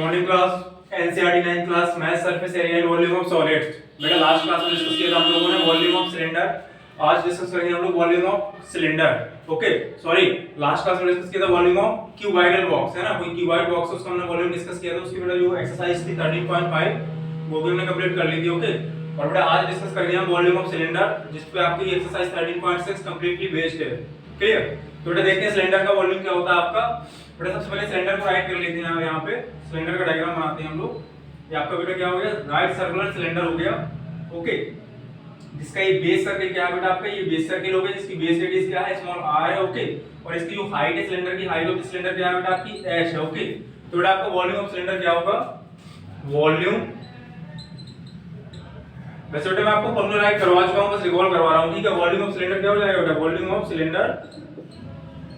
Morning class NCERT 9th class math surface area and volume of solids. बेटा last class में discuss किया था हम लोगों ने वॉल्यूम ऑफ सिलेंडर। आज डिस्कस करेंगे हम लोग volume of cylinder. Okay sorry, last class में डिस्कस किया था वॉल्यूम ऑफ क्यूबॉइडल बॉक्स, है ना, कोई क्यूबॉइड बॉक्स उसका हमने वॉल्यूम डिस्कस किया था। उसकी बेटा जो एक्सरसाइज थी 13.5 वो भी हमने कंप्लीट कर ली थी। ओके, और बेटा आज डिस्कस करेंगे हम वॉल्यूम ऑफ सिलेंडर, जिस पे आपकी एक्सरसाइज 13.6 कंप्लीटली बेस्ड है। क्लियर? तो बेटा देखते हैं सिलेंडर का वॉल्यूम क्या होता है आपका। बेटा सबसे पहले सिलेंडर को राइट कर लेते हैं यहाँ पे सिलेंडर का डायग्राम बनाते हैं हम लोग। ये आपका बेटा क्या हो गया, राइट सर्कुलर सिलेंडर हो गया। ओके, जिसका ये बेस सर्किल क्या है बेटा आपका, ये बेस सर्किल हो गया, जिसकी बेस रेडियस क्या है, स्मॉल r है। ओके, और इसकी जो हाइट है सिलेंडर की, हाइट ऑफ सिलेंडर क्या है बेटा आपकी h है। ओके, तो बेटा आपका वॉल्यूम ऑफ सिलेंडर क्या होगा, वॉल्यूम, वैसे बेटा मैं आपको फॉर्मूला राइट करवा चुका हूं, बस रिकॉल करवा रहा हूं। ठीक है, वॉल्यूम ऑफ सिलेंडर क्या हो जाएगा बेटा, volume of cylinder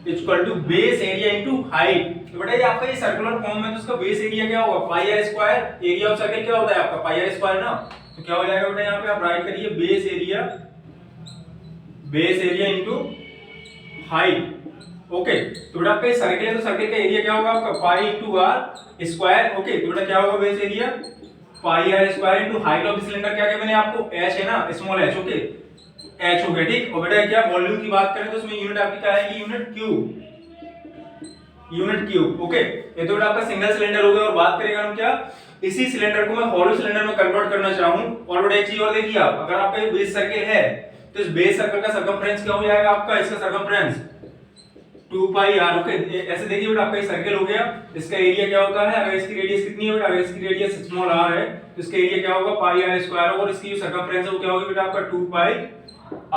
equal to base area into height. तो बेटा ये आपका ये सर्कुलर फॉर्म में, तो उसका बेस एरिया क्या होगा, pi r square. Area of circle क्या होता है आपका, पाई आर स्क्वायर ना। तो क्या हो जाएगा बेटा, यहाँ पे आप राइट करिए base area into height. Okay, तो बेटा आपका ये सर्किल है, तो सर्किल का एरिया क्या होगा आपका, pi into r square. Okay, तो बेटा क्या होगा base area pi r square into height of the cylinder, क्या मैंने आपको h है ना, स्मॉल h। ओके, h हो गया। ठीक, और बेटा क्या वॉल्यूम की बात करें तो उसमें यूनिट आपकी क्या आएगी, यूनिट क्यूब। ओके, ये तो बेटा आपका सिंगल सिलेंडर हो गया। और बात करेंगे हम क्या, इसी सिलेंडर को मैं हॉलो सिलेंडर में कन्वर्ट करना चाहूं। और बेटा एक चीज और देखिए आप, अगर आपका ये बेस सर्किल है तो इस बेस सर्कल का सर्कमफ्रेंस क्या हो जाएगा आपका, इसका सर्कमफ्रेंस 2 पाई r। ओके, ऐसे देखिए बेटा आपका ये सर्किल हो गया, इसका एरिया क्या होता है, अगर इसकी रेडियस कितनी है बेटा, अगर इसकी रेडियस स्मॉल r है तो इसका एरिया क्या होगा, पाई r स्क्वायर, और इसकी जो सर्कमफ्रेंस है वो क्या होगी बेटा आपका 2 पाई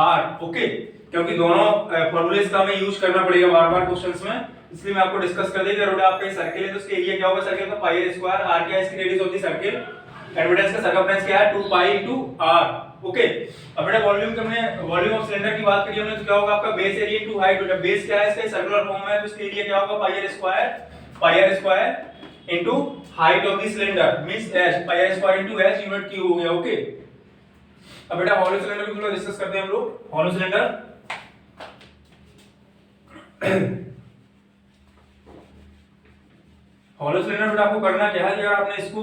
r। ओके, क्योंकि दोनों फॉर्मूलेस का हमें यूज करना पड़ेगा बार-बार क्वेश्चंस में, इसलिए मैं आपको डिस्कस कर देगा। बेटा आपका ये सर्किल है तो इसका एरिया क्या होगा सर्किल का, पाई r स्क्वायर, r क्या है इसकी रेडियस होती है सर्किल, एडवर्टेंस का सर्कमफ्रेंस क्या है 2 पाई इनटू r। ओके, अब बेटा वॉल्यूम का हमने वॉल्यूम ऑफ सिलेंडर की बात करी हमने, तो क्या होगा आपका बेस एरिया इनटू हाइट। बेटा बेस क्या है इसका, सर्कुलर फॉर्म में है, तो इसका एरिया क्या होगा पाई r square into height of the cylinder means h, pi r square into h unit cube हो गया। ओके, अब बेटा हॉलो सिलेंडर को थोड़ा डिस्कस करते हैं हम लोग। हॉलो सिलेंडर हॉलो सिलेंडर बेटा आपको करना क्या है कि अगर आपने इसको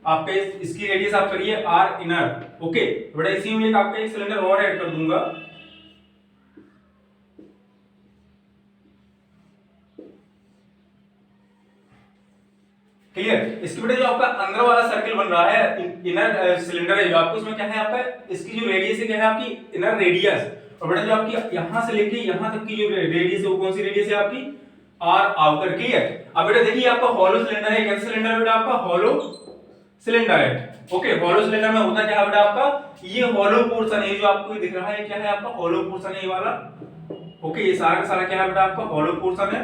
आपके इसकी रेडियस आप करिए r इनर। ओके, बेटा इसी में एक आपका एक सिलेंडर और ऐड कर दूंगा। क्लियर? इसके बेटा जो आपका अंदर वाला सर्किल बन रहा है, इनर सिलेंडर है जो आपको, इसमें क्या है आपका, इसकी जो रेडियस है क्या है आपकी इनर रेडियस। और बेटा जो आपकी यहां से लेके यहां तक की जो रेडियस है वो कौन सी रेडियस है आपकी, r आउटर। क्लियर? अब बेटा देखिए आपका हॉलो सिलेंडर है, कैसा सिलेंडर है बेटा आपका, हॉलो सिलेंडर है। ओके, हॉलो सिलेंडर में होता क्या है बेटा आपका, ये हॉलो पोर्शन है जो आपको दिख रहा है, क्या है आपका हॉलो पोर्शन है ये वाला। ओके, ये सारा का सारा क्या है बेटा आपका हॉलो पोर्शन है।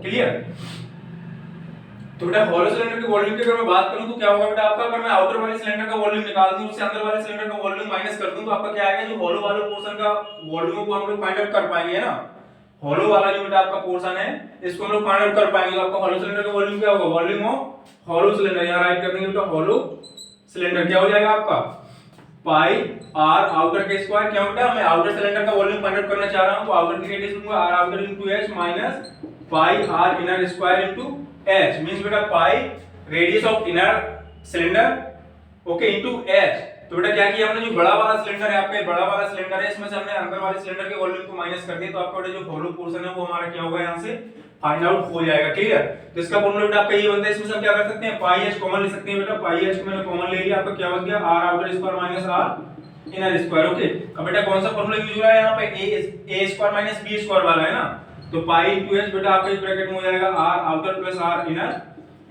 क्लियर? तो बेटा हॉलो सिलेंडर की वॉल्यूम की अगर मैं बात करूं तो क्या होगा बेटा आपका, अगर मैं आउटर वाले सिलेंडर का वॉल्यूम निकाल दूं, उससे अंदर वाले सिलेंडर का वॉल्यूम माइनस कर दूं, तो आपका क्या आएगा, जो हॉलो वाले पोर्शन का वॉल्यूम को हम लोग फाइंड आउट कर पाएंगे ना। हॉलो वाला जो बेटा आपका पोर्शन है इसको हम लोग फाइंड आउट कर पाएंगे, तो आपका हॉलो सिलेंडर का वॉल्यूम क्या होगा, वॉल्यूम ऑफ हॉलो सिलेंडर, यहां राइट कर देंगे बेटा हॉलो सिलेंडर क्या हो जाएगा आपका, पाई r आउटर के स्क्वायर। क्या बेटा मैं आउटर सिलेंडर का वॉल्यूम फाइंड आउट करना चाह रहा हूं, तो आउटर की रेडियस लूंगा r outer into h minus pi r inner square into h means बेटा pi radius of inner cylinder okay into h। तो बेटा क्या किया हमने, जो बड़ा वाला सिलेंडर है आपका, बड़ा वाला सिलेंडर है, इसमें से हमने अंदर वाले सिलेंडर के वॉल्यूम को माइनस कर दिया, तो आपका बेटा जो हॉलो पोर्शन है वो हमारा क्या होगा यहां से फाइंड आउट हो जाएगा। क्लियर? तो इसका फॉर्मूला बेटा आपका ये बनता है, इसमें से हम क्या कर सकते हैं, पाई h कॉमन ले सकते हैं बेटा, पाई h को मैंने कॉमन ले लिया, आपका क्या हो गया r outer square minus r inner square. Okay, अब बेटा कौन सा फॉर्मूला यूज हो रहा है यहां पे, a square minus b square वाला है ना, तो पाई इनटू h बेटा आपका इस ब्रैकेट में हो जाएगा r outer plus r inner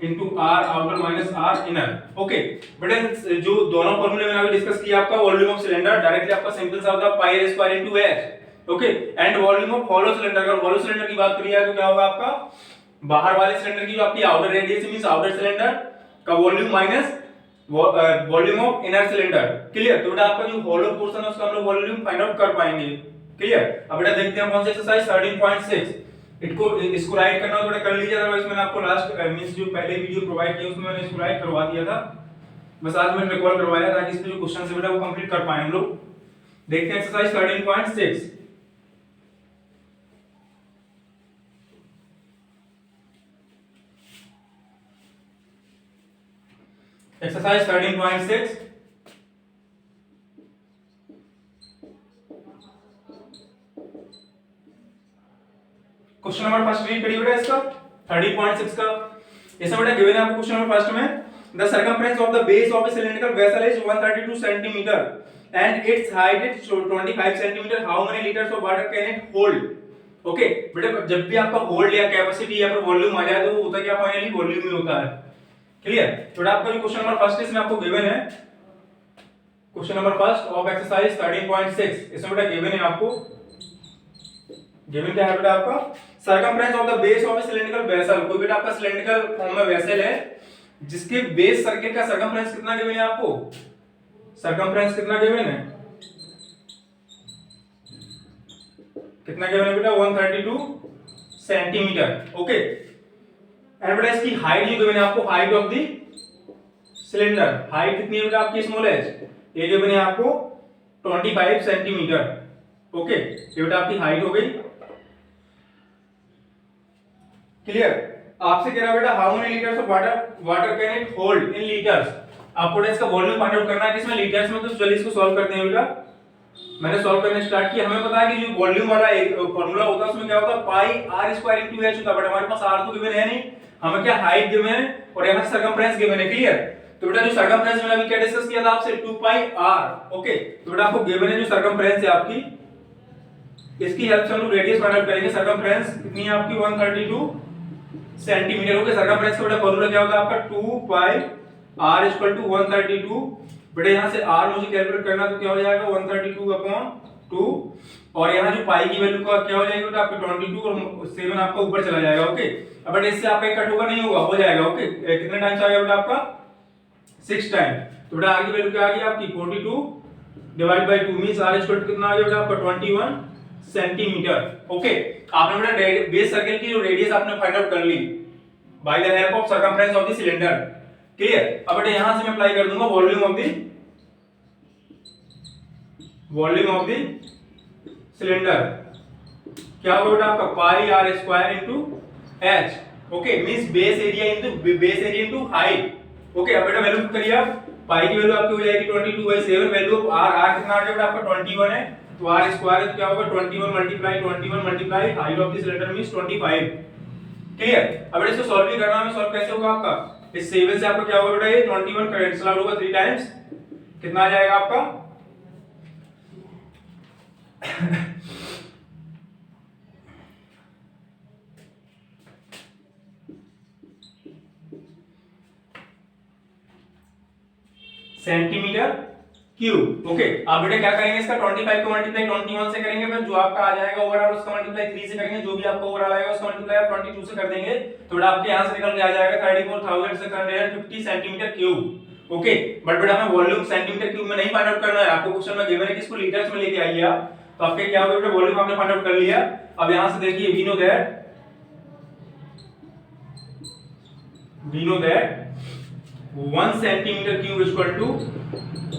into r outer minus r inner. Okay, बेटा जो दोनों फॉर्मूले मैंने अभी डिस्कस किया आपका वॉल्यूम ऑफ सिलेंडर, डायरेक्टली आपका सिंपल सा होता है पाई r square into h। Okay, and volume of hollow cylinder, अगर हॉलो सिलेंडर की बात करिए तो क्या होगा आपका, बाहर वाले सिलेंडर की जो आपकी outer radius means outer cylinder का volume minus volume of inner cylinder. Clear? तो बेटा आपका जो हॉलो पोर्शन है उसका हम लोग वॉल्यूम फाइंड आउट कर पाएंगे। क्लियर? अब बेटा देखते हैं कौन सी एक्सरसाइज 13.6, इसको राइट करना हो तो बेटा कर लीजिए, अदरवाइज मैंने आपको लास्ट मींस जो पहले वीडियो प्रोवाइड किया उसमें मैंने इसको राइट करवा दिया था, बस आज मैंने रिकॉल करवाया ताकि इसमें जो क्वेश्चन है बेटा वो कंप्लीट कर पाए हम लोग। देखते हैं exercise 13.6। Exercise 13.6 question number first read करिए बेटा इसका 13.6 का। इसमें बेटा गिवन है आपको क्वेश्चन नंबर फर्स्ट में the circumference of the base of A cylindrical vessel is 132 centimetre and it's height is 25 centimetre, how many litres of water can it hold. Okay बेटा, जब भी आपका होल्ड या कैपेसिटी या फिर वॉल्यूम आ जाए तो वो होता क्या, फाइनली वॉल्यूम ही होता है। क्लियर। तो आपका जो क्वेश्चन नंबर फर्स्ट इसमें आपको गिवन है, question number first of exercise 13.6, इसमें बेटा गिवन है आपको, गिवन क्या है बेटा आपका, circumference of the base of A cylindrical vessel. कोई बेटा आपका सिलिंड्रिकल फॉर्म में वेसल है जिसके बेस सर्किल का सर्कमफ्रेंस कितना गिवन है आपको, सर्कमफ्रेंस कितना गिवन है, कितना गिवन है बेटा 132 सेंटीमीटर। ओके एंड बेटा इसकी हाइट जो गिवन है आपको, height of the cylinder, height कितनी है बेटा आपकी स्मॉल एच, ये गिवन है आपको 25 सेंटीमीटर। ओके ये बेटा आपकी हाइट हो गई। क्लियर। आपसे कह रहा है बेटा how many litres of water can it hold in litres. आपको इसका वॉल्यूम फाइंड आउट करना है किसमें, लीटर्स में। तो चलिए इसको सॉल्व करते हैं बेटा। मैंने सॉल्व करने स्टार्ट किया। हमें पता है कि जो वॉल्यूम वाला एक फार्मूला होता है उसमें क्या होता है, पाई आर स्क्वायर इनटू एच होता है। बट हमारे पास आर तो गिवन है नहीं, हमें क्या हाइट गिवन है और यहां सर्कमफ्रेंस गिवन है। क्लियर। तो बेटा जो सर्कमफ्रेंस मैंने अभी क्या डिस्कस किया था आपसे, 2 पाई आर। ओके तो बेटा आपको गिवन है जो सर्कमफ्रेंस है आपकी, इसकी हेल्प से हम लोग रेडियस फाइंड आउट करेंगे। सर्कमफ्रेंस कितनी है आपकी 132 सेंटीमीटर। ओके सर्कमफ्रेंस का बेटा फार्मूला क्या होता है आपका, 2 पाई r इक्वल टू 132। बेटा यहां से r मुझे कैलकुलेट करना तो क्या हो जाएगा 132/2 और यहां जो पाई की वैल्यू का क्या हो जाएगी बेटा आपका 22 और 7 आपका ऊपर चला जाएगा। ओके अब बेटा इससे आपका कट होगा नहीं होगा, हो जाएगा। ओके कितने टाइम्स आ गया बेटा आपका 6 टाइम। तो बेटा r की वैल्यू क्या आ गई आपकी 42 divide by 2 means r equal to कितना आ गया बेटा आपका 21 सेंटीमीटर। ओके आपने बेटा बेस सर्कल की जो रेडियस आपने फाइंड आउट कर ली by the help of circumference of the cylinder. Clear. अब बेटा यहां से मैं अप्लाई कर दूंगा वॉल्यूम ऑफ द सिलेंडर। क्या होगा बेटा आपका pi r square into h. Okay means base area into height. Okay अब बेटा वैल्यू करिए आप, पाई की वैल्यू आपकी हो जाएगी 22/7, वैल्यू ऑफ आर कितना आ गया बेटा आपका 21 है, तो आर स्क्वायर तो क्या होगा 21 multiply height of the cylinder means 25। Clear. अब इसको सॉल्व भी करना है, सॉल्व कैसे होगा आपका, इस 7 से आपका क्या होगा बेटा ये 21 कैंसिल आउट होगा 3 टाइम्स, कितना आ जाएगा आपका सेंटीमीटर क्यूब। ओके अब बेटा क्या करेंगे, इसका 25 को मल्टीप्लाई 21 से करेंगे, फिर जो आपका आ जाएगा ओवरऑल उसका मल्टीप्लाई 3 से करेंगे, जो भी आपका ओवरऑल आएगा उसका मल्टीप्लाई आप 22 से कर देंगे, तो बेटा आपके यहां से निकल के आ जाएगा 34,650 सेंटीमीटर क्यूब। ओके बट बेटा हमें वॉल्यूम सेंटीमीटर क्यूब में नहीं फाइंड आउट करना है, आपको क्वेश्चन में गिवन है कि इसको लीटर्स में लेके आइए आप, तो आपके क्या होगा बेटा वॉल्यूम आपने फाइंड आउट कर लिया। अब यहां से देखिए we know that 1 centimetre cube equal to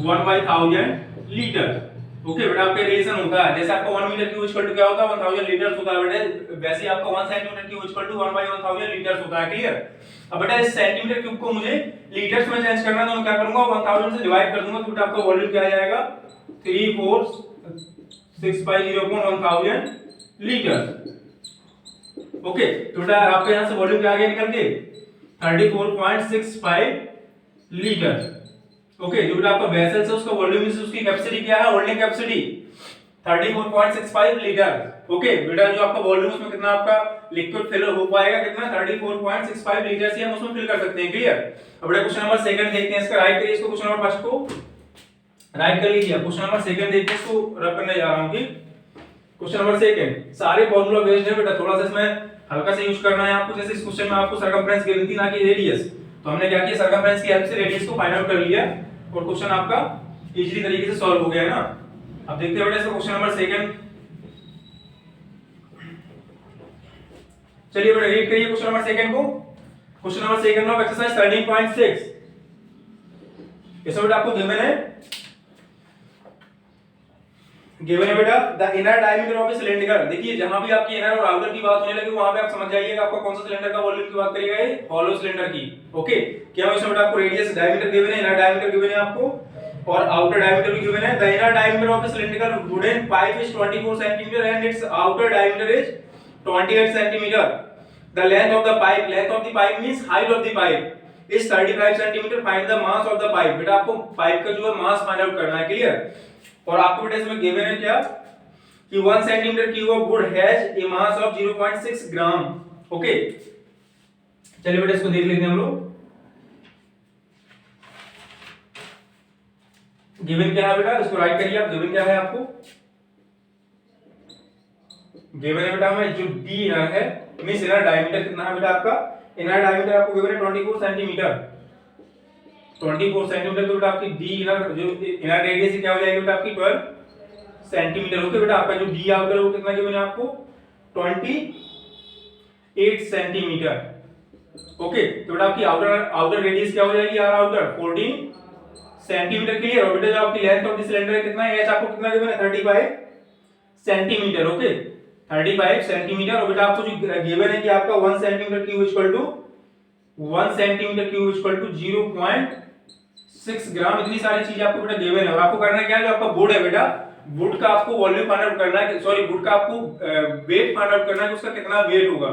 1/1000 litre. Okay बेटा आपका रिलेशन होता है, जैसे आपका 1 मीटर क्यूब इक्वल टू क्या होता है 1000 लीटर्स होता है बेटा, वैसे आपका 1 centimetre cube equal to 1/1000 litres होता है। क्लियर। अब बेटा इस सेंटीमीटर क्यूब को मुझे लीटर्स में चेंज करना है, तो मैं क्या करूंगा 1000 से डिवाइड कर दूंगा, तो बेटा आपका वॉल्यूम क्या आ जाएगा 34,650/1000 लीटर। ओके तो बेटा आपके यहां से वॉल्यूम क्या आ गया निकल के 34.65 लीटर। ओके जो बेटा आपका वेसल से उसका वॉल्यूम से उसकी कैपेसिटी क्या है, होल्डिंग कैपेसिटी 34.65 लीटर। ओके बेटा जो आपका वॉल्यूम उसमें कितना आपका लिक्विड फिल हो पाएगा, कितना 34.65 लीटर से हम उसमें फिल कर सकते हैं। क्लियर। अब बेटा क्वेश्चन नंबर सेकंड देखते हैं, इसका राइट करिए, इसको क्वेश्चन नंबर फर्स्ट को राइट कर लीजिए। क्वेश्चन नंबर सेकंड देखिए, इसको रब करने जा रहा हूं कि क्वेश्चन नंबर सेकंड सारे फार्मूला बेस्ड है बेटा, थोड़ा सा इसमें हल्का से यूज करना है आपको। जैसे इस क्वेश्चन में आपको सर्कमफ्रेंस गिवन थी ना कि रेडियस, तो हमने क्या किया सर्कमफ्रेंस की हेल्प से रेडियस को फाइंड आउट कर लिया और क्वेश्चन आपका इजीली तरीके से सॉल्व हो गया है ना। अब देखते हैं बेटा इसका क्वेश्चन नंबर सेकंड। चलिए बेटा रीड करिए क्वेश्चन नंबर सेकंड को। Question number second of exercise 13.6। इसमें बेटा आपको गिवन है गिवन है बेटा the inner diameter of a cylinder. देखिए जहां भी आपकी इनर और आउटर की बात होने लगी वहां पे आप समझ जाइएगा आपका कौन सा सिलेंडर का वॉल्यूम की बात करेगा, ये हॉलो सिलेंडर की। ओके, क्या है इसमें बेटा आपको रेडियस डायमीटर गिवन है, इनर डायमीटर गिवन है आपको और आउटर डायमीटर भी गिवन है। The inner diameter of a cylinder wooden pipe is 24 centimetre and it's outer diameter is 28 centimetre. The length of the pipe means height of the pipe is 35 centimetre. Find the mass of the pipe. बेटा आपको pipe का जो है mass find out करना है, clear. और आपको बेटा इसमें गिवन है क्या कि 1 centimetre cube of would has a mass of 0.6 gram. Okay, चलिए बेटा इसको देख लेते हैं हम लोग। गिवन क्या है बेटा, इसको राइट करिए आप। गिवन क्या है आपको, गिवन है बेटा हमें जो डी इनर है मींस इनर डायमीटर कितना है बेटा आपका, इनर डायमीटर आपको गिवन है 24 सेंटीमीटर। 24 सेंटीमीटर तो बेटा आपकी डी इनर जो इनर रेडियस क्या हो जाएगी बेटा आपकी 12 सेंटीमीटर। ओके बेटा आपका जो डी आउटर है वो कितना गिवन है आपको 28 सेंटीमीटर। ओके, तो बेटा आपकी आउटर रेडियस क्या हो जाएगी, आर आउटर 14 सेंटीमीटर, क्लियर। और बेटा जो आपकी लेंथ ऑफ द सिलेंडर है कितना है, एच आपको कितना गिवन है 35 सेंटीमीटर। Okay, 35 centimetre. और बेटा आपको जो गिवन है कि आपका 1 सेंटीमीटर क्यूब इक्वल टू 0.6 ग्राम। इतनी सारी चीजें आपको बेटा गिवन है और आपको करना क्या है, जो आपका वुड है बेटा वुड का आपको वॉल्यूम फाइंड आउट करना है, सॉरी वुड का आपको वेट फाइंड आउट करना है कि उसका कितना वेट होगा।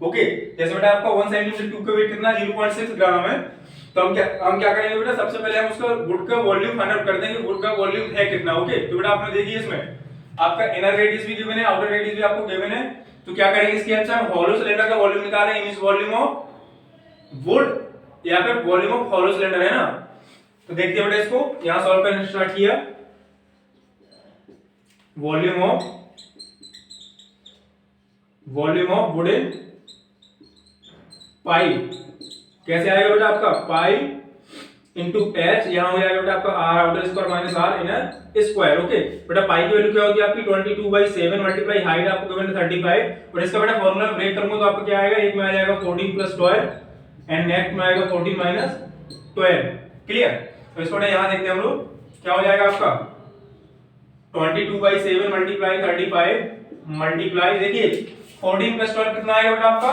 ओके, जैसे बेटा आपका 1 सेंटीमीटर क्यूब का वेट कितना 0.6 ग्राम है, तो हम क्या करेंगे बेटा, सबसे पहले हम उसका वुड का वॉल्यूम फाइंड आउट कर देंगे, वुड का वॉल्यूम है कितना। ओके, तो बेटा आपने देखिए इसमें आपका इनर रेडियस भी गिवन है, आउटर रेडियस भी आपको गिवन है। तो क्या करेंगे इसके हेल्प से हम हॉलो सिलेंडर का वॉल्यूम निकालेंगे, मींस वॉल्यूम ऑफ वुड या फिर वॉल्यूम ऑफ हॉलो सिलेंडर है ना। तो देखते हैं बेटा इसको यहां सॉल्व करना स्टार्ट किया। वॉल्यूम ऑफ वुडन पाइप कैसे आएगा बेटा आपका पाइप इंटू एच, यहां हो जाएगा बेटा आपका r outer square minus r inner square. Okay बेटा पाई की वैल्यू क्या होती है आपकी 22/7 मल्टीप्लाई हाइट आपको गिवन है 35 और इसका बेटा फॉर्मूला ब्रेक करूंगा तो आपका क्या आएगा, एक में आ जाएगा 14 + 12 एंड नेक्स्ट में आएगा 14 - 12, क्लियर। तो इसको बेटा यहां देखते हैं हम लोग क्या हो जाएगा आपका 22/7 मल्टीप्लाई 35 मल्टीप्लाई देखिए 14 + 12 कितना आएगा बेटा आपका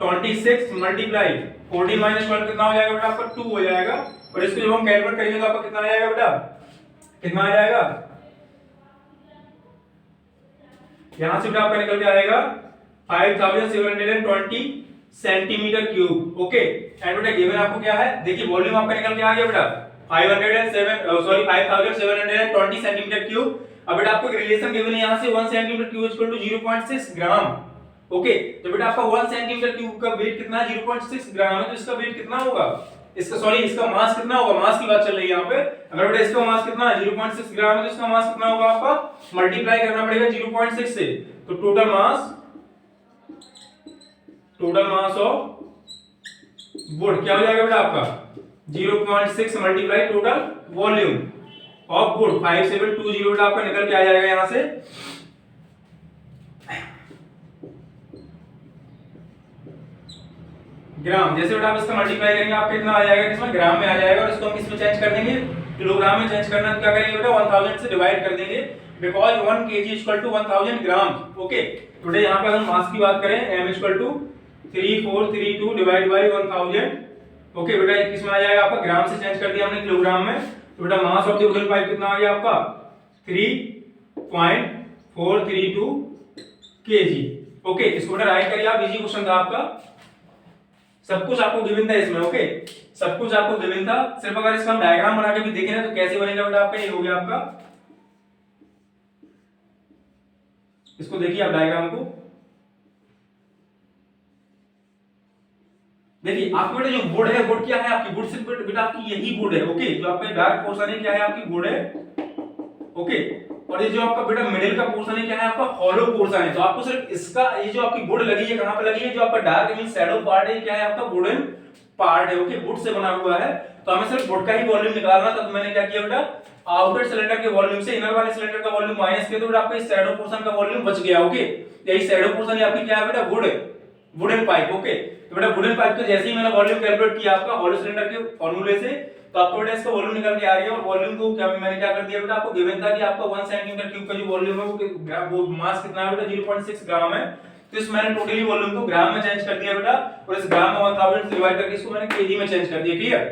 26 मल्टीप्लाई 14 - 12 कितना हो जाएगा बेटा आपका 2 हो जाएगा। और इसको जब हम कैलकुलेट करेंगे तो आपका कितना आ जाएगा बेटा, कितना आ जाएगा, यहां से बेटा आपका निकल के आएगा 5720 सेंटीमीटर क्यूब। ओके, एंड बेटा गिवन आपको क्या है, देखिए वॉल्यूम आपका निकल के आ गया बेटा 5720 सेंटीमीटर क्यूब। अब बेटा आपको एक रिलेशन गिवन है यहां से 1 centimetre cube equal to 0.6 gram. Okay, तो बेटा आपका 1 सेंटीमीटर क्यूब का वेट कितना है 0.6 ग्राम है, तो इसका वेट कितना होगा, इसका सॉरी इसका मास कितना होगा, मास की बात चल रही है यहाँ पे। अगर बेटा इसका मास कितना है 0.6 ग्राम है तो इसका मास कितना होगा आपका मल्टीप्लाई करना पड़ेगा 0.6 से, तो टोटल मास ऑफ वुड क्या हो जाएगा बेटा आपका 0.6 multiply total volume of would 5720 बेटा आपका निकल के आ जाएगा यहां से ग्राम। जैसे बेटा आप इसका मल्टीप्लाई करेंगे आपका कितना आ जाएगा, किसमें ग्राम में आ जाएगा और इसको हम किसमें चेंज कर देंगे, किलोग्राम में चेंज करना है तो क्या करेंगे बेटा 1000 से डिवाइड कर देंगे because 1 kg equal to 1000 gram. Okay, today यहां पर हम मास की बात करें m equal to 3432 divide by 1000। Okay बेटा किसमें आ जाएगा आपका ग्राम से चेंज कर दिया हमने किलोग्राम में, तो बेटा mass of the wooden pipe कितना आ गया आपका 3.432 kg। ओके, इसको बेटा राइट करिए आप, इजी क्वेश्चन था आपका, सब कुछ आपको गिवन था इसमें। ओके, सब कुछ आपको गिवन था, सिर्फ अगर इसका हम डायग्राम बना के भी देखें ना तो कैसे बनेगा बेटा आपका, ये हो गया आपका, इसको देखिए आप डायग्राम को देखिए। आपको बेटा जो वुड है, वुड क्या है आपकी, वुड सिर्फ बेटा आपकी यही वुड है। ओके, जो आपका डार्क पोर्शन है क्या है आपकी वुड है। ओके, और ये जो आपका बेटा मिडिल का पोर्शन है क्या है आपका हॉलो पोर्शन है। तो आपको सिर्फ इसका ये जो आपकी वुड लगी है कहां पे लगी है, जो आपका डार्क मीन शैडो पार्ट है क्या है आपका वुडन पार्ट है। ओके, वुड से बना हुआ है, तो हमें सिर्फ वुड का ही वॉल्यूम निकालना था। तो मैंने क्या किया बेटा आउटर सिलेंडर के वॉल्यूम से इनर वाले सिलेंडर का वॉल्यूम माइनस किया, तो बेटा आपका इस शैडो पोर्शन का वॉल्यूम बच गया। ओके, यही शैडो पोर्शन आपकी क्या है बेटा वुड वुडन पाइप। ओके, तो बेटा वुडन पाइप का जैसे ही मैंने वॉल्यूम कैलकुलेट किया आपका हॉलो सिलेंडर के फार्मूले से, तो तो आपको बेटा इसका वॉल्यूम निकल के आ गया, और वॉल्यूम को क्या मैंने क्या कर दिया बेटा, आपको गिवन था कि आपका 1 सेंटीमीटर क्यूब का जो वॉल्यूम है वो मास कितना है बेटा 0.6 ग्राम है। तो इस मैंने टोटली वॉल्यूम को ग्राम में चेंज कर दिया बेटा, और इस ग्राम में 1000 से डिवाइड करके इसको मैंने केजी में चेंज कर दिया। क्लियर?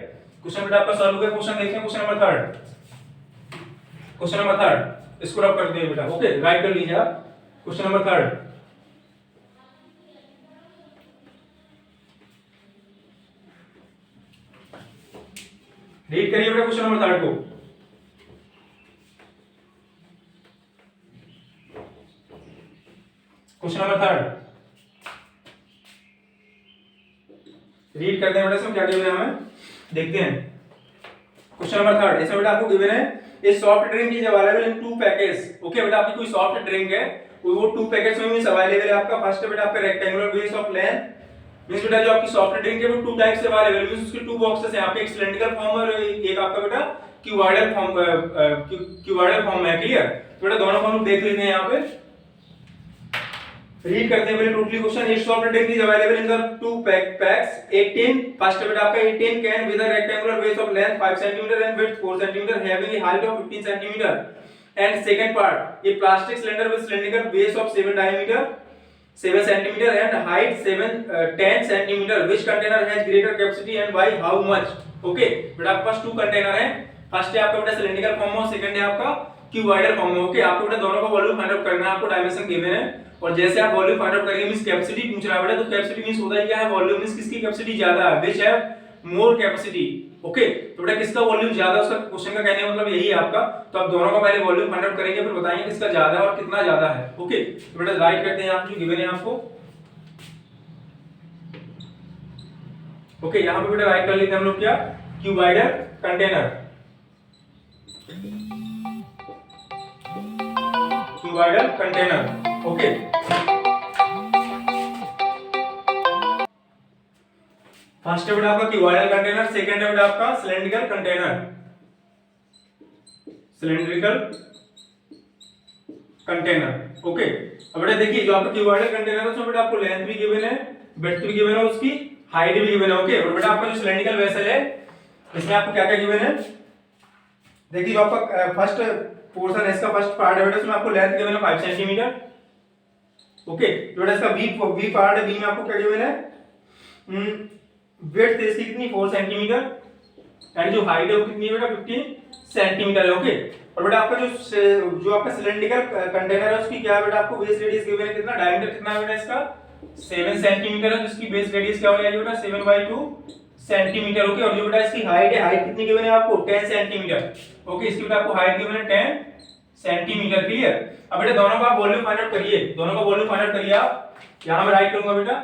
क्वेश्चन बेटा आपका सॉल्व हो गया। क्वेश्चन देखते हैं, क्वेश्चन नंबर 3, क्वेश्चन नंबर 3 इसको रब कर दिए बेटा। ओके, राइट कर लीजिए आप। क्वेश्चन नंबर 3 रीड करिए बेटा क्वेश्चन नंबर 3 को। क्वेश्चन नंबर 3 रीड करते हैं बेटा, इसमें क्या गिवन है हमें देखते हैं। क्वेश्चन नंबर 3 ऐसा बेटा आपको गिवन है, ए soft drink is available in 2 packets. Okay बेटा, आपकी कोई सॉफ्ट ड्रिंक है, वो 2 पैकेट्स में मींस अवेलेबल है आपका। फर्स्ट है बेटा आपका rectangular base of length, means बेटा जो आपकी सॉफ्ट ड्रिंक है वो 2 टाइप्स से अवेलेबल, मींस उसके 2 बॉक्सेस हैं, यहाँ पे एक सिलेंड्रिकल फॉर्म और एक आपका बेटा क्यूबॉइडल फॉर्म है। क्लियर? तो बेटा दोनों को हम देख लेते हैं यहाँ पे, रीड करते हैं पहले totally question. It soft drink is available in the 2 PACS 18, first बेटा आपका 18 can with a rectangular base of length 5 centimetre and width 4 centimetre having a height of 15 centimetre, and second part A plastic cylinder with cylindrical base of 7 diameter 7 centimetre and height 10 centimetre, which container has greater capacity and by how much. Okay बेटा आपके पास 2 container हैं, first है आपका बेटा cylindrical form और second है आपका cuboidal form में। ओके, आपको बेटा दोनों का वॉल्यूम फाइंड आउट करना है, आपको डायमेंशन गिवन है, और जैसे आप वॉल्यूम फाइंड आउट करेंगे मींस कैपेसिटी पूछ रहा है बेटा, तो कैपेसिटी मींस होता है क्या है, वॉल्यूम मींस किसकी कैपेसिटी ज्यादा है, व्हिच है मोर कैपेसिटी। ओके, तो बेटा किसका वॉल्यूम ज्यादा, उसका क्वेश्चन का कहने का मतलब यही है आपका। तो आप दोनों का पहले वॉल्यूम फाइंड आउट करेंगे, फिर बताएंगे किसका ज्यादा है और कितना ज्यादा है। ओके, तो बेटा राइट करते हैं आप जो गिवन है आपको। ओके, यहां पे बेटा राइट कर लेते हैं हम लोग क्या, cuboidal container, cuboidal container. Okay, first है बेटा आपका क्यूबॉइडल कंटेनर, सेकंड है बेटा आपका cylindrical container, cylindrical container. Okay, अब बेटा देखिए जो आपका क्यूबॉइडल कंटेनर है उसमें बेटा आपको लेंथ भी गिवन है, विड्थ भी गिवन है, उसकी हाइट भी गिवन है। ओके, और बेटा आपका जो सिलिंड्रिकल वेसल है इसमें आपको क्या क्या गिवन है, देखिए जो आपका फर्स्ट पोर्शन है, इसका फर्स्ट पार्ट है बेटा, उसमें आपको लेंथ गिवन है 5 सेंटीमीटर। ओके, तो बेटा इसका बी पार्ट है, बी में आपको क्या गिवन है, विड्थ इसकी कितनी 4 सेंटीमीटर, एंड जो हाइट है वो कितनी है बेटा 15 सेंटीमीटर है। ओके, और बेटा आपका जो आपका सिलिंड्रिकल कंटेनर है उसकी क्या है बेटा, आपको बेस रेडियस गिवन है कितना, डायमीटर कितना है बेटा इसका 7 सेंटीमीटर है, तो इसकी बेस रेडियस क्या हो जाएगी बेटा 7/2 सेंटीमीटर। ओके, और जो बेटा इसकी हाइट है, हाइट कितनी गिवन है आपको 10 सेंटीमीटर। ओके, इसकी बेटा आपको हाइट गिवन है 10 सेंटीमीटर। क्लियर? अब बेटा दोनों का वॉल्यूम फाइंड आउट करिए, दोनों का वॉल्यूम फाइंड आउट करिए आप, यहां मैं राइट करूंगा बेटा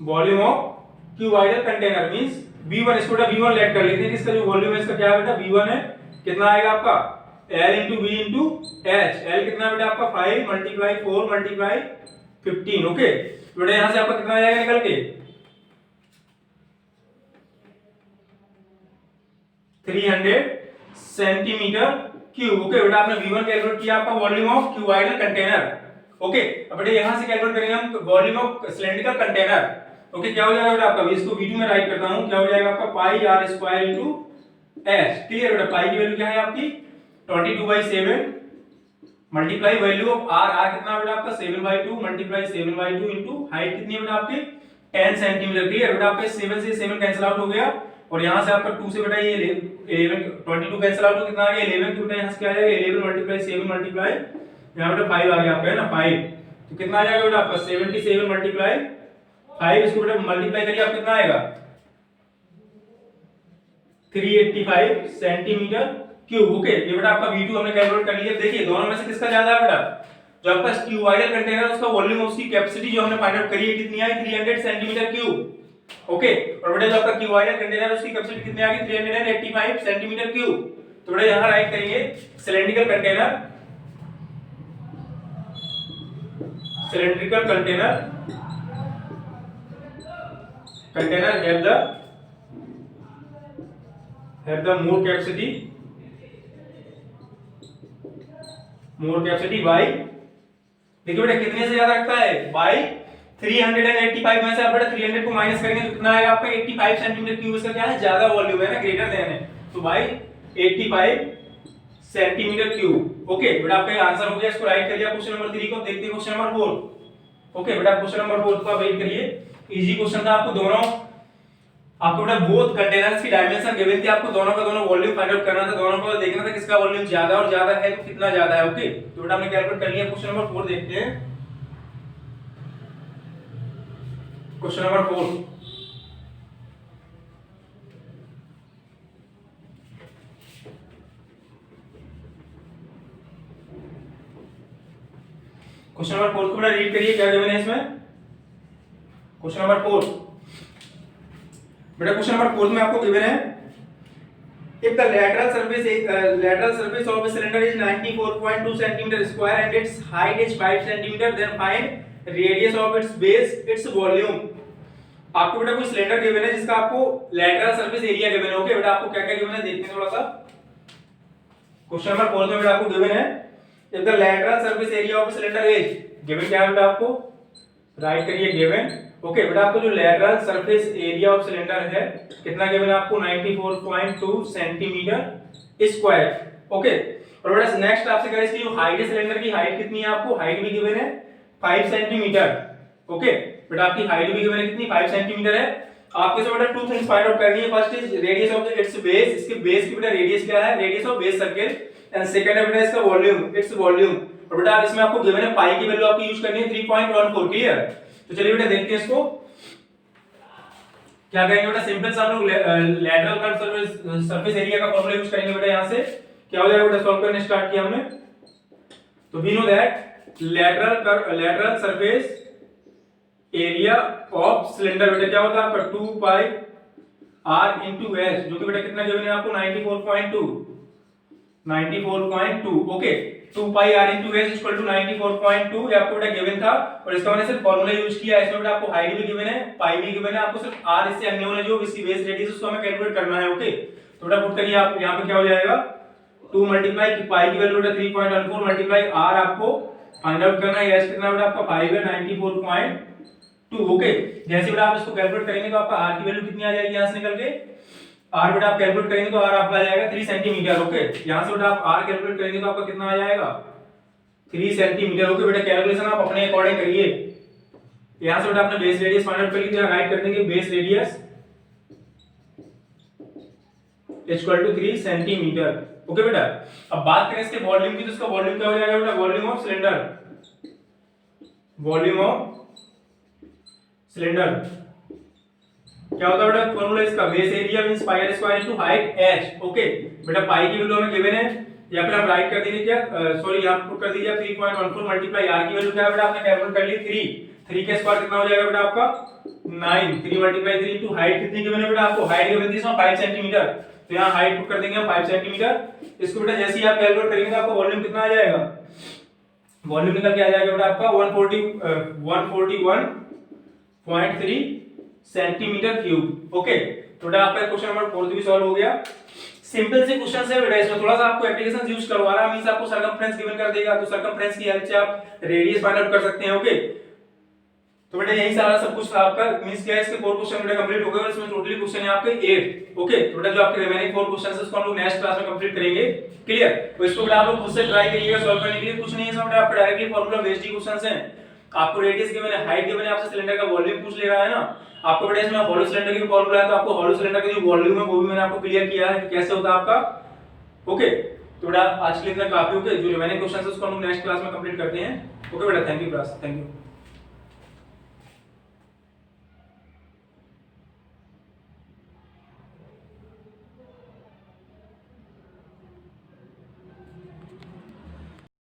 volume of cuboidal container means V1, इसको बेटा V1 लेट कर लेते हैं, इसका जो वॉल्यूम है इसका क्या है बेटा V1 है, कितना आएगा आपका L into V into H, L कितना है बेटा आपका 5 × 4 × 15। ओके, बेटा यहां से आपका कितना आ जाएगा निकल के 300 सेंटीमीटर क्यूब। ओके, बेटा आपने V1 कैलकुलेट किया आपका volume of cuboidal container. Okay, अब बेटा यहां से कैलकुलेट करेंगे हम volume of cylindrical container. Okay, क्या हो जाएगा बेटा आपका, इसको V2 में राइट करता हूं, क्या हो जाएगा आपका पाई r square into h। Clear बेटा, पाई की वैल्यू क्या है आपकी 22/7 मल्टीप्लाई वैल्यू ऑफ r कितना बेटा आपका 7/2 मल्टीप्लाई 7/2 इनटू हाइट कितनी है बेटा आपकी 10 सेंटीमीटर। क्लियर बेटा, आपके 7 से 7 कैंसिल आउट हो गया, और यहां से आपका 2 से बेटा ये 11 22 कैंसिल आउट, तो कितना आ गया 11, तो बेटा यहां से क्या आ जाएगा 11 मल्टीप्लाई 7 मल्टीप्लाई यहां बेटा 5 आ गया आपका है ना 5, तो कितना आ जाएगा बेटा आपका 77 मल्टीप्लाई 5, इसको बेटा मल्टीप्लाई करिए आप कितना आएगा 385 सेंटीमीटर क्यूब। ओके, ये बेटा आपका V2 हमने कैलकुलेट कर लिया। देखिए दोनों में से किसका ज्यादा है बेटा, जो आपका क्यूबॉइडल कंटेनर उसका वॉल्यूम उसकी कैपेसिटी जो हमने फाइंड आउट करी है कितनी आई 300 सेंटीमीटर क्यूब। ओके, और बेटा जो आपका क्यूबॉइडल कंटेनर उसकी कैपेसिटी कितनी आ गई 385 सेंटीमीटर क्यूब। तो बेटा यहां राइट करेंगे cylindrical container, cylindrical container have the more capacity by, देखिए बेटा कितने से ज्यादा रखता है by 385 में से आप बेटा 300 को माइनस करेंगे तो कितना आएगा आपका 85 सेंटीमीटर क्यूब। इसका क्या है, ज्यादा वॉल्यूम है ना, ग्रेटर देन है, तो भाई 85 सेंटीमीटर क्यूब। ओके बेटा आपका ये आंसर हो गया, इसको राइट करिए क्वेश्चन नंबर 3 को। देखते हैं क्वेश्चन नंबर 4। ओके बेटा क्वेश्चन नंबर 4 को आप वेट करिए, इजी क्वेश्चन था। आपको दोनों, आपको बेटा बोथ कंटेनर्स की डायमेंशन गिवन थी, आपको दोनों का दोनों वॉल्यूम फाइंड आउट करना था, दोनों को देखना था किसका वॉल्यूम ज्यादा और ज्यादा है तो कितना ज्यादा है। ओके तो बेटा हमने कैलकुलेट कर लिया। क्वेश्चन नंबर 4 देखते हैं। क्वेश्चन नंबर 4, क्वेश्चन नंबर 4 को बेटा रीड करिए, क्या गिवन है इसमें। क्वेश्चन नंबर 4 बेटा, क्वेश्चन नंबर 4 में आपको गिवन है, if the lateral surface of a cylinder is 94.2 centimeter square and its height is 5 centimeter, then find radius of its base, its volume। आपको बेटा कोई सिलेंडर गिवन है जिसका आपको लैटरल सरफेस एरिया गिवन है। ओके बेटा आपको क्या क्या गिवन है देखते हैं थोड़ा सा। क्वेश्चन नंबर 4 में बेटा आपको गिवन है, if the lateral surface area of a cylinder is, given क्या है बेटा, आपको राइट करिए गिवन। ओके बेटा आपको जो lateral surface area of cylinder है कितना गिवन है आपको, 94.2 सेंटीमीटर स्क्वायर। ओके और बेटा नेक्स्ट आपसे करें इसकी जो हाइट है, सिलेंडर की हाइट कितनी है, आपको हाइट भी गिवन है 5 सेंटीमीटर। ओके बेटा आपकी हाइट भी गिवन है कितनी, 5 सेंटीमीटर है। आपको इसमें बेटा टू थिंग्स फाइंड आउट करनी है। First is radius of its base, इसके बेस की बेटा रेडियस क्या है, radius of base circle, and second है बेटा इसका वॉल्यूम, इट्स वॉल्यूम। और बेटा आप इसमें आपको गिवन है पाई की वैल्यू आपको यूज करनी है 3.14। क्लियर, तो चलिए बेटा देखते हैं इसको क्या करेंगे बेटा। सिंपल सा हम लोग लैटरल कर्व सरफेस एरिया का फॉर्मूला यूज करेंगे बेटा। यहां से क्या हो जाएगा बेटा, सॉल्व करने स्टार्ट किया हमने तो we know that lateral surface area of cylinder बेटा क्या होता है आपका 2 पाई r इनटू s, जो कि बेटा कितना गिवन है आपको 94.2। Okay 2 pi r into s equal to 94.2 ये आपको बेटा गिवन था, और इसका मैंने सिर्फ फार्मूला यूज किया है। इसमें बेटा आपको हाइट भी गिवन है, पाई भी गिवन है, आपको सिर्फ r इससे अननोन है जो इसकी बेस रेडियस उसको हमें कैलकुलेट करना है। ओके तो बेटा पुट करिए आप, यहां पे क्या हो जाएगा 2 मल्टीप्लाई पाई की वैल्यू बेटा 3.14 मल्टीप्लाई r आपको फाइंड आउट करना है, s कितना बेटा आपका 5 है 94.2। ओके जैसे बेटा आप इसको कैलकुलेट करेंगे तो आपका r की वैल्यू कितनी आ जाएगी यहां से निकल के, r बेटा आप कैलकुलेट करेंगे तो r आपका आ जाएगा 3 सेंटीमीटर। ओके यहां से बेटा आप r कैलकुलेट करेंगे तो आपका कितना आ जाएगा 3 सेंटीमीटर। ओके बेटा कैलकुलेशन आप अपने अकॉर्डिंग करिए। यहां से बेटा आपने बेस रेडियस फाइंड आउट कर ली, तो यहां राइट कर देंगे base radius equal to 3 centimetre. Okay बेटा अब बात करें इसके वॉल्यूम की, तो इसका वॉल्यूम क्या हो जाएगा बेटा, volume of cylinder, volume of cylinder क्या होता है बेटा फॉर्मूला इसका, बेस एरिया मींस पाई r square into height h। Okay बेटा पाई की वैल्यू हमें गिवन है, या फिर हम राइट कर देंगे क्या, सॉरी यहां पुट कर दीजिए 3.14 मल्टीप्लाई r की वैल्यू क्या है बेटा आपने कैलकुलेट कर ली 3 के स्क्वायर कितना हो जाएगा बेटा आपका 9, 3 मल्टीप्लाई 3 इनटू हाइट कितनी गिवन है बेटा आपको, हाइट गिवन थी इसमें 5 सेंटीमीटर, तो यहां हाइट पुट कर देंगे हम 5 सेंटीमीटर। इसको बेटा जैसे ही आप कैलकुलेट करेंगे तो आपको वॉल्यूम कितना आ जाएगा, वॉल्यूम निकल के आ जाएगा बेटा आपका 141.3 सेंटीमीटर क्यूब। ओके तो बेटा आपका क्वेश्चन नंबर 4 भी सॉल्व हो गया। सिंपल से क्वेश्चन है बेटा, इसमें थोड़ा सा आपको एप्लीकेशन यूज करवा रहा है, मींस आपको सर्कमफ्रेंस गिवन कर देगा, तो सर्कमफ्रेंस की हेल्प से आप रेडियस फाइंड आउट कर सकते हैं। ओके तो बेटा यही सारा सब कुछ था आपका, मींस क्या है इसके 4 क्वेश्चन बेटा कंप्लीट हो गए, और इसमें टोटली क्वेश्चन है आपके 8। ओके तो बेटा जो आपके रिमेनिंग 4 क्वेश्चंस है उसको हम लोग नेक्स्ट क्लास में कंप्लीट करेंगे। क्लियर, तो इसको बेटा आप लोग खुद से ट्राई करिएगा सॉल्व करने के लिए, कुछ नहीं है इसमें बेटा आपका डायरेक्टली फार्मूला बेस्ड ही क्वेश्चंस हैं। आपको रेडियस गिवन है, हाइट गिवन है, आपसे सिलेंडर का वॉल्यूम पूछ ले रहा है ना, आपको बेटा इसमें हॉलो सिलेंडर की फार्मूला है, तो आपको हॉलो सिलेंडर का जो वॉल्यूम है वो भी मैंने आपको क्लियर किया है कि कैसे होता है आपका। ओके तो बेटा आज के लिए इतना काफी। ओके जो रिमेनिंग क्वेश्चंस है उसको हम नेक्स्ट क्लास में कंप्लीट करते हैं। ओके बेटा thank you class, thank you.